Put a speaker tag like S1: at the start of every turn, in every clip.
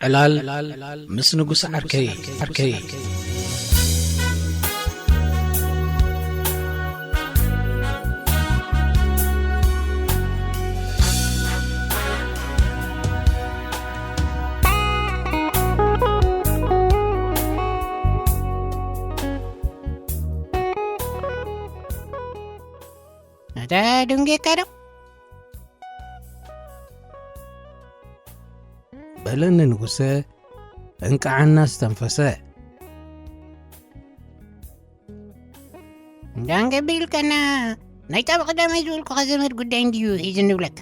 S1: ዕላል ምስ ንጉስ ዓርከይ
S2: ada dungge kado
S1: በለን ንጉሰ እንቃዓና ዝተንፈሰ
S2: እንዳንገቢል ከና ናይ ጣብ ቀዳማይ ዝብልኩ ከዘመድ ጉዳይ እንድዩ ሒዝ ንብለካ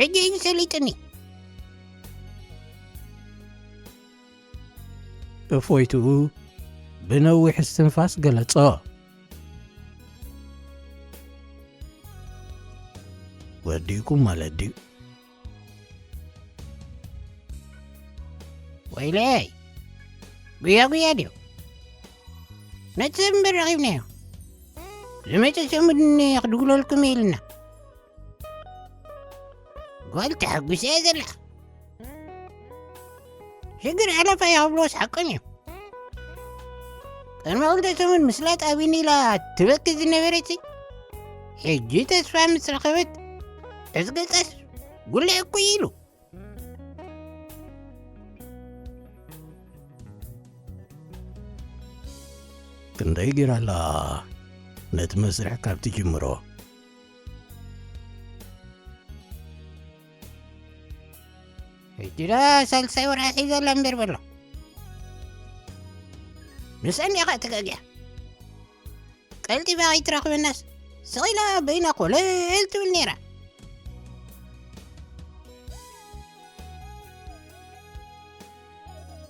S2: ሕጂ ሰሊጥኒ
S1: እፎይቱ ብነዊሕ እስትንፋስ ገለጾ ወዲኩም ማለት ድዩ
S2: ወይለይ ጉያ ድዩ ነትዘንበር ረኺብናዮ ዝመፀ ሰሙድኒ ክድግለልኩም ኢልና ጓል ተሓጒሰ እየ ዘላ ሽግር ዓለፋ የኽብሎስ ሓቆን እዮም ቅድሚ ክልተ ሰሙን ምስላ ጣቢን ኢላ ትበክዝ ዝነበረት ሕጂ ተስፋ ምስ ረኸበት እስገጻስ ጉልዕ እኩይ ኢሉ
S1: ክንደይ ጌራላ ነቲ መስርሕ ካብቲ ጅምሮ
S2: ሕጂዳ ሳልሳይ ወርሒ ሒዘላ እምበር በሎ ምስአን ኢኻ ተጋጊያ ቀልጢፋ ከይትረኽበናስ ስኺላ በይና ኮለል ትብል ነይራ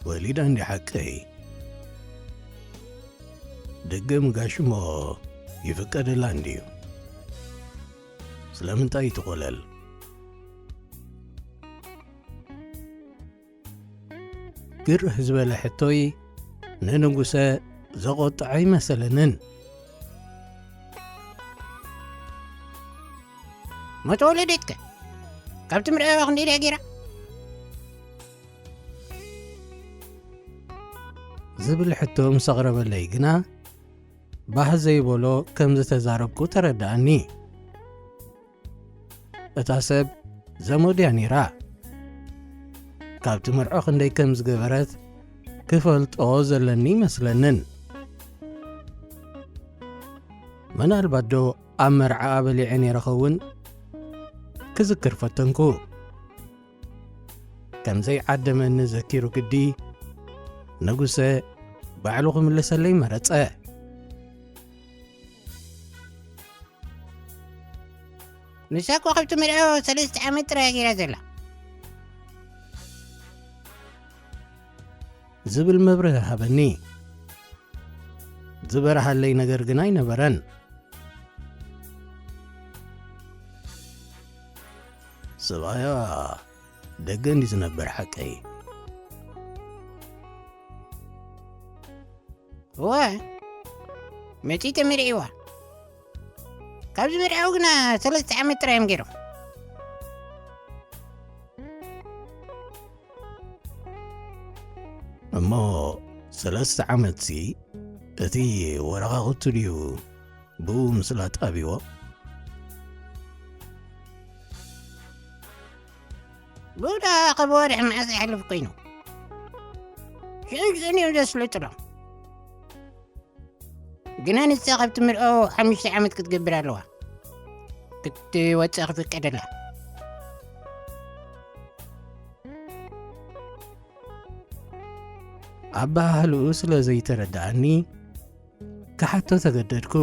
S1: ወሊዳ እንዲ ሓቀይ ደገም ጋሽሞ ይፍቀድላ እንድዩ ስለምንታይ ትቆለል ግርህ ዝበለ ሕቶይ ንንጉሰ ዘቆጥዖ ኣይመሰለንን
S2: ሞቶ ወለደትከ ካብቲ ምርኣባ ክንደይ ጌራ
S1: ዝብል ሕቶ ምስ ኣቕረበለይ ግና ባህ ዘይበሎ ከም ዝተዛረብኩ ተረዳእኒ እታ ሰብ ዘመድያ ነይራ ካብቲ መርዖ ክንደይ ከም ዝገበረት ክፈልጦ ዘለኒ ይመስለንን ምናልባት ዶ ኣብ መርዓ በሊዐ ነይረኸውን ክዝክር ፈተንኩ ከምዘይ ዓደመኒ ዘኪሩ ግዲ ንጉሰ ባዕሉ ክምልሰለይ መረፀ
S2: ንሳኳ ካብቲ መርዖ 3 ዓመት ጥራይ ጌራ ዘላ
S1: ዝብል መብርህ ሃበኒ ዝበረሃለይ ነገር ግን ኣይነበረን ሰባያ ደገ እንዲ ዝነበር ሓቀይ
S2: ዋ መጺተ መርዒዋ ካብዚ መርዓው ግና 3 ዓመት ጥራዮም ገይሮም
S1: እሞ 3 ዓመት እቲ ወረኻኽቱ ድዩ ብኡ ምስላ ጣቢዎ
S2: ብኡዳ ኸበዋርሕ መዓስ ይሓልፍ ኮይኑ ሽንሽን እዮም ዘስልጥሎም ግና ንሳ ካብቲ ምርኦ 5 ዓመት ክትገብር ኣለዋ ክትወፅእ ክፍቀደላ
S1: ኣብ ባህልኡ ስለ ዘይተረዳእኒ ክሓቶ ተገደድኩ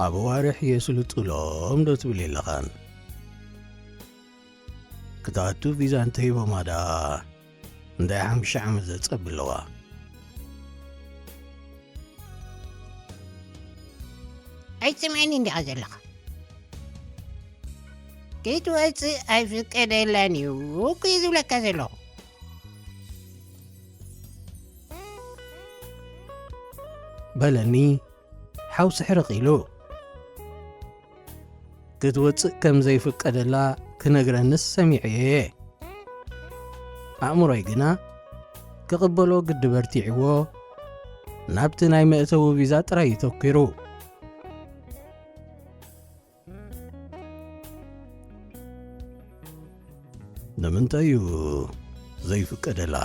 S1: ኣብ ዋርሕ የስልጡሎም ዶ ትብል የለኻን ክታቱ ቪዛ እንተሂቦማዳ እንዳይ 5 ዓመት ዘጸብለዋ
S2: ኣይትሰምዐኒ እንዲኻ ዘለኻ ከይትወፅእ ኣይፍቀደላን እዩ እኩይ ዝብለካ ዘለኹ
S1: በለኒ ሓውሲ ሕርቕ ኢሉ ክትወፅእ ከም ዘይፍቀደላ ክነግረንስ ሰሚዐየ ኣእምሮይ ግና ክቕበሎ ግድብ በርቲዕዎ ናብቲ ናይ መእተዊ ቪዛ ጥራይ ይተኪሩ ንምንታይ እዩ ዘይፍቀደላ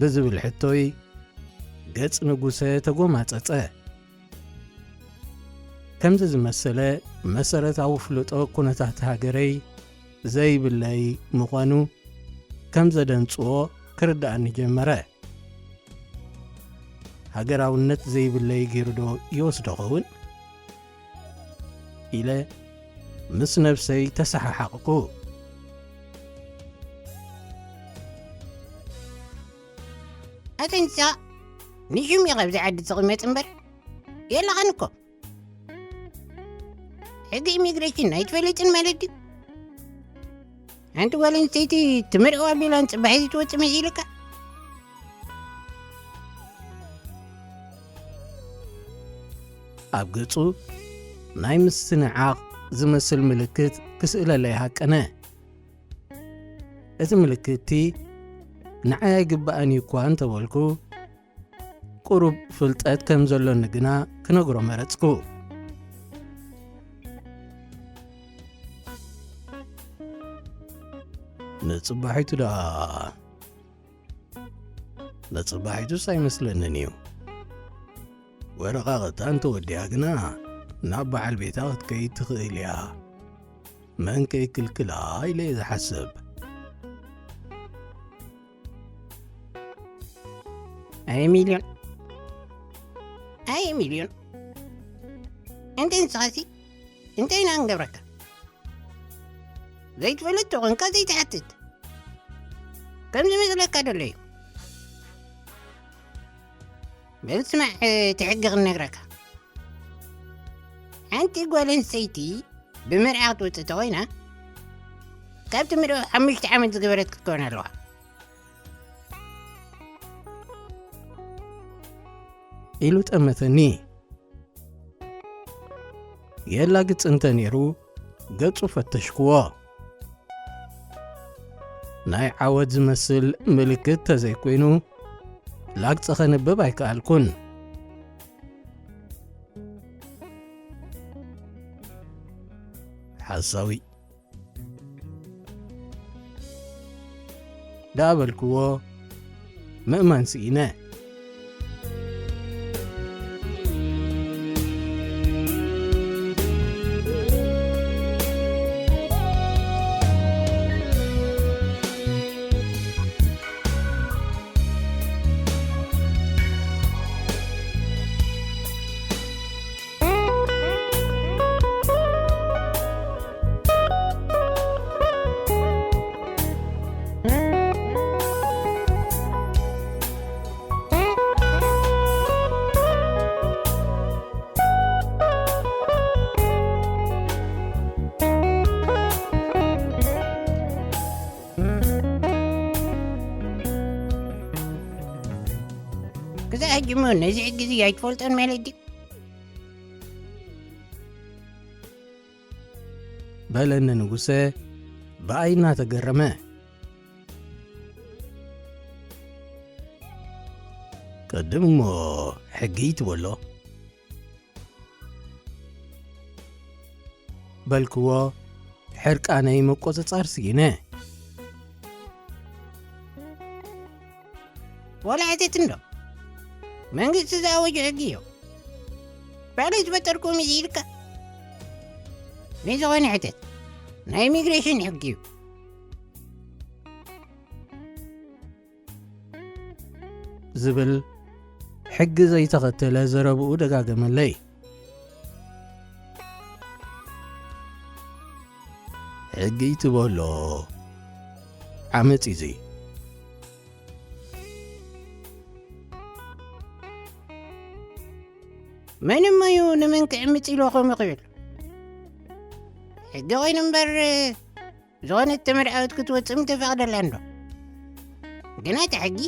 S1: ብዝብል ሕቶይ ገጽ ንጉሰ ተጎማጸጸ ከምዚ ዝመሰለ መሰረታዊ ፍልጦ ኩነታት ሃገረይ ዘይብለይ ምዃኑ ከም ዘደንጽዎ ክርዳእኒ ጀመረ ሃገራውነት ዘይብለይ ገይሩ ዶ ይወስዶ ኸውን ኢለ ምስ ነፍሰይ ተሰሓሓቕኩ
S2: ኣተንሳ ንሹም ይቐብዚ ዓዲ ትቕመጥ እምበር የላኸንኮ ሕጊ ኢሚግሬሽን ኣይትፈልጥን ማለት እዩ ሓንቲ ጓል ኣንስተይቲ ትምርቕዋ ኣቢላን ጽባሒት ትወፅእ መሲልካ
S1: ኣብ ገጹ ናይ ምስትንዓቕ ዝመስል ምልክት ክስእለለ ይሃቀነ እቲ ምልክቲ ንዓይ ኣይግባአኒ እኳ እንተበልኩ ቁሩብ ፍልጠት ከም ዘሎኒ ግና ክነግሮ መረጽኩ ንጽባሒቱ ዳ ንጽባሒቱስ ኣይመስለንን እዩ ወረቓቕታ እንተወዲያ ግና ናብ በዓል ቤታ ክትከይድ ትኽእል እያ መን ከይክልክላ ኢለ እየ ዝሓስብ
S2: ኣይ ሚልዮን እንታይ ንስኻሲ እንታይ ኢና ንገብረካ ዘይትፈልጥ ኮንካ ዘይትሓትት ከምዚ መስለካ ደሎ እዩ በል ስማዕ ትሕጊ ክነግረካ ሓንቲ ጓል ኣንስተይቲ ብምርዓ ክትወፅእ እንተኾይና ካብቲ ምርዑ 5 ዓመት ዝገበረት ክትከውን ኣለዋ
S1: ኢሉ ጠመተኒ የላ ግጽ እንተ ነይሩ ገጹ ፈተሽክዎ ናይ ዓወት ዝመስል ምልክት ተዘይኮይኑ ላግጸ ኸንብብ ኣይከኣልኩን ሓሳዊ ዳበልክዎ ምእማን ስኢነ
S2: كذا هجمون نزع الجزية يتفولتون مالدي
S1: በለነ ንጉሴ በአይና ተገረመ ቀድሞ ሕጊ ትበሎ በልክዎ ሕርቃነይ መቆፅጻር ስጊነ
S2: ولا عتتندو መንግስት ዛወጀ ሕጊዮ ባለይ ዝበጠርኩም ይልካ ነዞን ዕተት ናይ ኢሚግሬሽን ሕጊዩ
S1: ዝብል ሕጊ ዘይተኸተለ ዘረብኡ ደጋገመለይ ሕጊ ትበሎ ዓመፅ እዚ
S2: ምንም እዩ ንምን ክዕምፅ ኢልኩም ይኽእል ሕጊ ኮይኑ እምበር ዝኾነት ተመርዓወት ክትወፅም ተፈቕደላ እንዶ ግና እቲ ሕጊ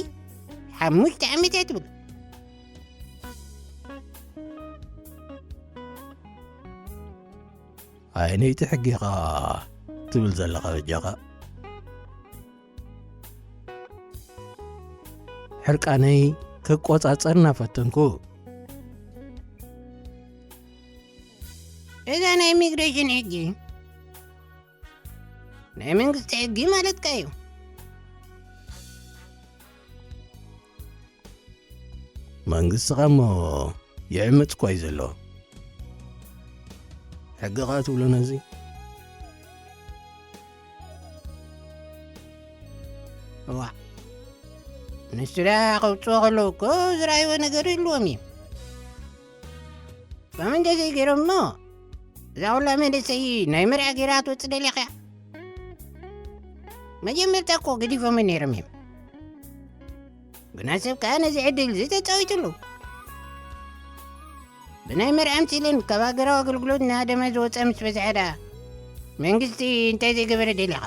S2: 5 ዓመት ትብል
S1: عينيت حقيقة تبل زلقة بجاقة حرقاني كقوصاصرنا فتنكو
S2: إذا أنا إميغريشن حقي ናይ መንግስቲ ሕጊ ማለት ካዩ
S1: መንግስቲ ኸሞ ይዕምፅ ኳይ ዘሎ ሕጊ ኻ ትብሎ ነዚ
S2: ዋ ንስራ ከውፅኦ ከለዉ እኮ ዝረኣይዎ ነገር የለዎም እዩ ከምንደዚ ገይሮም እሞ እዛ ኩላ መንእሰይ ናይ መርዓ ገይራ ትወፅእ ደሊኻ እያ መጀመርታ እኮ ገዲፎም ነይሮም እዮም ግና ሰብ ከዓ ነዚ ዕድል ዝተጫወትሉ ብናይ መርዓ ምሲልን ካብ ሃገራዊ ኣገልግሎት ናደመ ዝወፀ ምስ በዝሐ ዳ መንግስቲ እንታይ ዘይገበረ ደሊኻ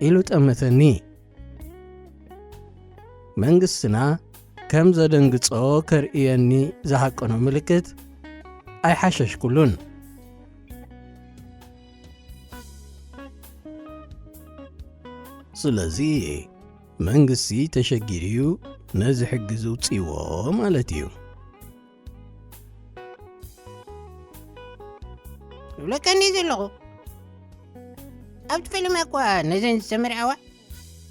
S1: ኢሉ ጠመተኒ መንግስትና ከም ዘደንግጾ ከርእየኒ ዝሃቀኖ ምልክት ኣይሓሸሽኩሉን ስለዚ መንግስቲ ተሸጊርዩ ነዚ ሕጊ ዘውፅዎ ማለት እዩ
S2: ይብለከኒ ዘለኹ ኣብቲ ፊልም እኳ ነዘን ዝተመርዓዋ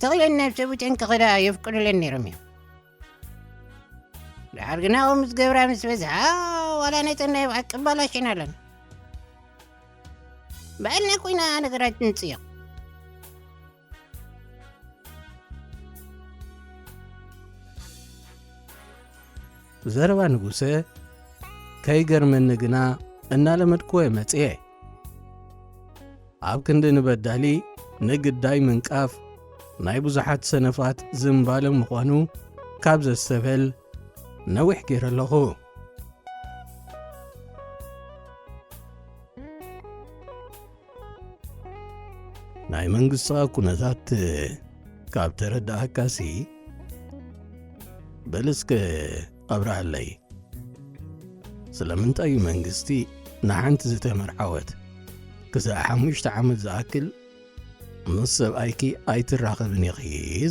S2: ተኽለን ናብ ሰቡተን ክኽዳ የፍቅዱለን ነይሮም እዮም ድሓር ግና ኸ ምስ ገብራ ምስ በዝሓ ዋላ ነተን ናይ ባዕድ ቅባላሽና ኣለና ባዕልና ኮይና ነገራት ንፅየቕ
S1: ዘረባ ንጉሰ ከይገርመኒ ግና እናለመድክዎ መጽየ ኣብ ክንዲ ንበዳሊ ንግዳይ ምንቃፍ ናይ ብዙሓት ሰነፋት ዝምባለ ምዃኑ ካብ ዘስተበል ነዊሕ ገይረ ኣለኹ ናይ መንግሥትኻ ኩነታት ካብ ተረዳእካሲ በልስከ ኣብራሃለይ ስለምንታይ መንግስቲ ንሓንቲ ዝተመርዓወት ክሳብ 5 ዓመት ዝኣክል ምስ ሰብኣይኪ ኣይትራኸብን ኢኺ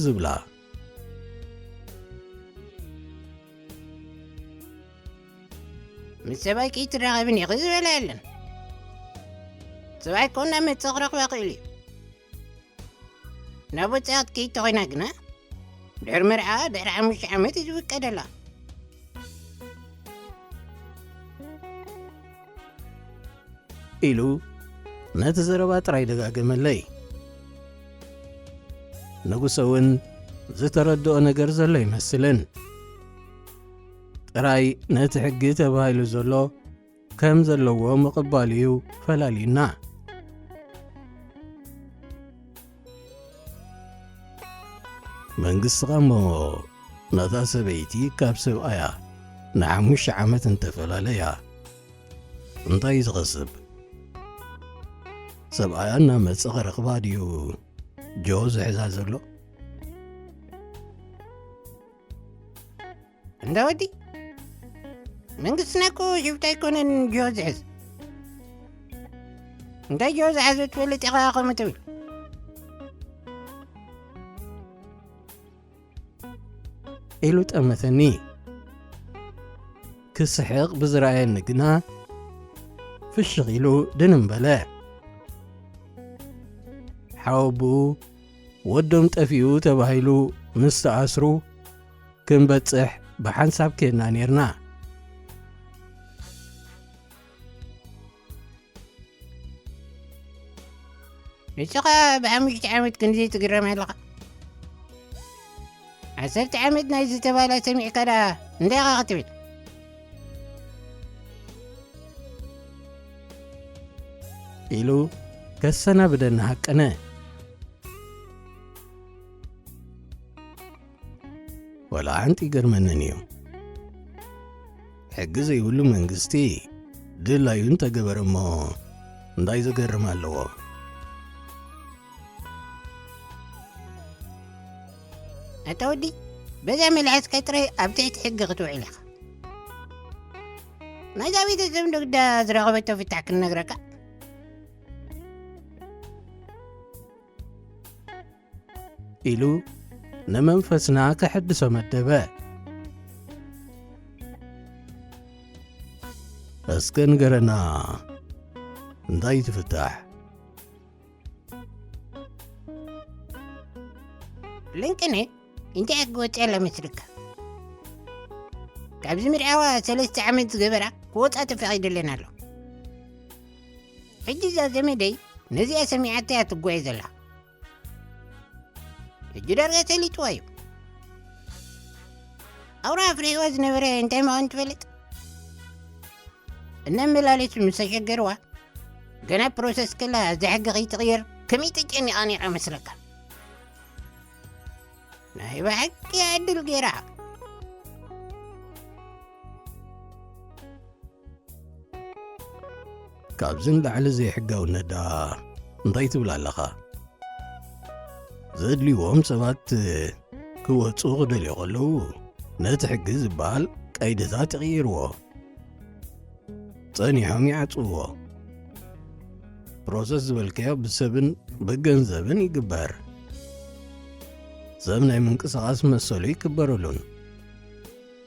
S1: ዝብላ
S2: ምስ ሰብኣይኪ ኣይትራኸብን ኢኺ ዝበላ የለን ሰብኣይ ኮና መፅእ ክረኽባ ኽእል እዩ ናብ ወፃኢ ክትከይድ ተኾይና ግና ድሕሪ መርዓ ድሕሪ 5 ዓመት እዩ ዝፍቀደላ
S1: ኢሉ ነቲ ዘረባ ጥራይ ደጋገመለይ ንጉሰ እውን ዝተረድኦ ነገር ዘሎ ይመስልን ጥራይ ነቲ ሕጊ ተባሂሉ ዘሎ ከም ዘለዎ ምቕባል እዩ ፈላልዩና መንግሥትኻ እሞ ነታ ሰበይቲ ካብ ሰብኣያ ን5 ዓመት እንተፈላለያ እንታይ ዝኸስብ ሰብኣያ እናመፅእ ኸረኽባ ድዩ ጆ ዝሕዛ ዘሎ
S2: እንዳ ወዲ መንግስትና እኮ ሽፍታ ኣይኮነን ጆ ዝሕዝ እንታይ ጆ ዝሓዘ ትፈልጥ ኢኻ ከምኡ ትብል
S1: ኢሉ ጠመተኒ ክስሕቕ ብዝረኣየኒ ግና ፍሽኽ ኢሉ ድንምበለ ሓወቡኡ ወዶም ጠፊኡ ተባሂሉ ምስ ተኣስሩ ክንበጽሕ ብሓንሳብ ከድና ነርና
S2: ንስኻ ብ5 ዓመት ክንዘይ ትግረም ኣለኻ 10 ዓመት ናይ ዝተባህላ ሰሚዕካ ዳ እንታይ ኢኻ ክትብል
S1: ኢሉ ከሰና ብደና ሃቀነ ወላ ሓንቲ ይገርመንን እዩ ሕጊ ዘይብሉ መንግስቲ ድላዩ እንተገበረ እሞ እንታይ ዝገርም ኣለዎ
S2: ኣታ ወዲ በዛ መልዓስካ ጥራይ ኣብ ትሕቲ ሕጊ ክትውዕል ኢኻ ما زاوية الزمن دا زرغبته في تحكي نقرأك
S1: إلو نمنفسنا كحدث مدبا أسكن قرنا انتي تفتح
S2: لنكني انت أقوت على مثلك كابز مرعوا 3 عمد قبرة قوت أتفاقيد لنا له حجي ذا زمدي نزي سميعتها تقوي ذلا الجدار قتلي توايو أورا فري وزن فري انت ما انت فلت انما لاليس مسجقروا قنا بروسس كلها زي حق غي تغير كمي تجيني اني على مسلك نايبا حق يعدل قراء
S1: كابزن لعل زي حقا وندا انتي تبلا لخا زدلي وهم سبات كوة صوغ دلي غلو نتحق زبال قايدتها تغيروا صانيحهم يعطوا بروسس بالكيا بسبن بجنزبن يكبر زمنا منقصاص مسولي يكبرولون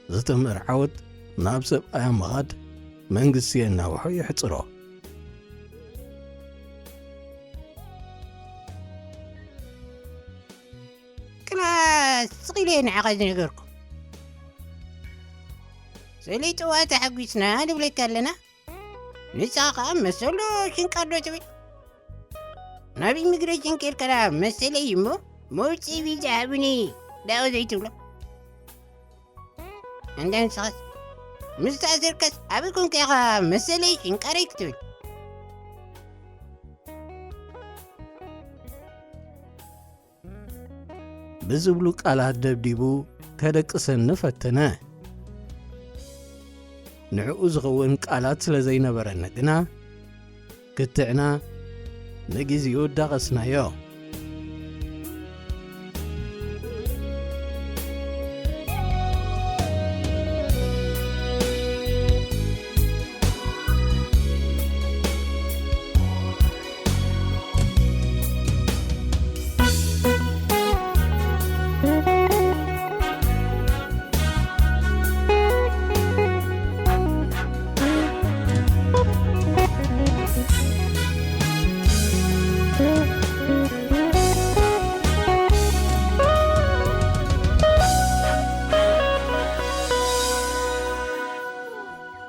S1: زتمر عود نابسب ايام غاد منقسي النوحو يحصرو
S2: كلا صغيرين عقد نقركم سليت واتا حقيسنا هذا بلي كان لنا نساقا مسولو شنكاردو تبي نبي ميغريشن كير كلام مسلي يمو موتي في جابني داو زيتو له عندنا صاص مستأثر كس أبيكم كيغا مسلي شنكاريك تبي
S1: بزبلو قالات دبديبو كدقسن فتنه نعو زغون قالات سلازي نبرنا قنا كتعنا نجيزيو داغسنا يو